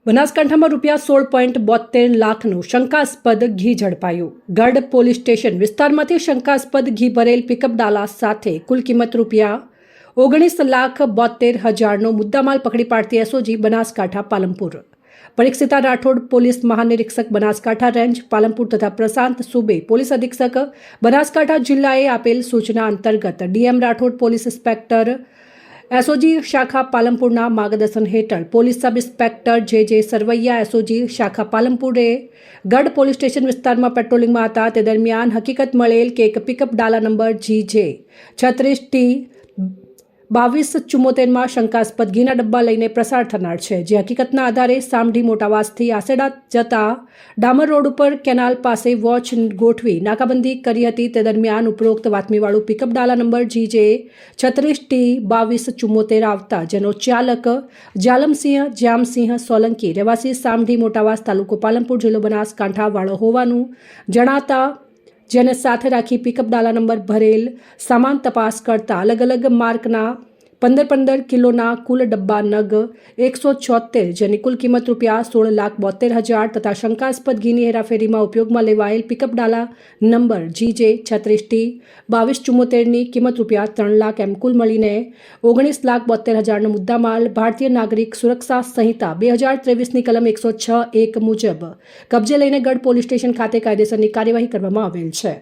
બનાસકાંઠામાં ₹16.72 લાખનું શંકાસ્પદ ઘી ઝડપાયું। ગઢ પોલીસ સ્ટેશન વિસ્તારમાંથી શંકાસ્પદ ઘી ભરેલ પિકઅપ ડાલા સાથે કુલ કિંમત ₹19,72,000નો મુદ્દામાલ પકડી પાડતી એસઓજી બનાસકાંઠા પાલનપુર। પરીક્ષિતા રાઠોડ પોલીસ મહાનિરીક્ષક બનાસકાંઠા રેન્જ પાલનપુર તથા પ્રશાંત સુબે પોલીસ અધિક્ષક બનાસકાંઠા જિલ્લાએ આપેલ સૂચના અંતર્ગત DM Rathod police inspector SOG શાખા પાલનપુરના માર્ગદર્શન હેઠળ પોલીસ સબ ઇન્સ્પેક્ટર જે સરવૈયા એસઓજી શાખા પાલનપુરે ગઢ પોલીસ સ્ટેશન વિસ્તારમાં પેટ્રોલિંગમાં હતા તે દરમિયાન હકીકત મળેલ કે એક પિકઅપ ડાલા નંબર GJ36T2274માં શંકાસ્પદ ઘીના ડબ્બા લઈને પ્રસાર થનાર છે, જે હકીકતના આધારે સામઢી મોટાવાસથી આસેડા જતા ડામર રોડ ઉપર કેનાલ પાસે વોચ ગોઠવી નાકાબંધી કરી હતી। તે દરમિયાન ઉપરોક્ત બાતમીવાળું પિકઅપ ડાલા નંબર GJ36T2274 આવતા જેનો ચાલક જાલમસિંહ જામસિંહ સોલંકી રહેવાસી સામઢી મોટાવાસ તાલુકો પાલનપુર જિલ્લો બનાસકાંઠા વાળો હોવાનું જણાતા જેને સાથે રાખી પિકઅપ ડાલા નંબર ભરેલ સામાન તપાસ કરતા અલગ અલગ માર્કના 15 કિલોના કુલ ડબ્બા નગ 176 જેની કુલ કિંમત ₹16,72,000 તથા શંકાસ્પદ ઘીની હેરાફેરીમાં ઉપયોગમાં લેવાયેલ પિકઅપ ડાલા નંબર GJ36T2274ની કિંમત ₹3 લાખ એમ કુલ મળીને 19,72,000નો મુદ્દામાલ ભારતીય નાગરિક સુરક્ષા સંહિતા 2023ની કલમ 106(1) મુજબ કબજે લઈને ગઢ પોલીસ સ્ટેશન ખાતે કાયદેસરની કાર્યવાહી કરવામાં આવેલ છે।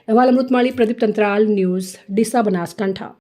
અહેવાલ અમૃતમાળી પ્રદીપ તંત્રાલ ન્યૂઝ ડીસા બનાસકાંઠા।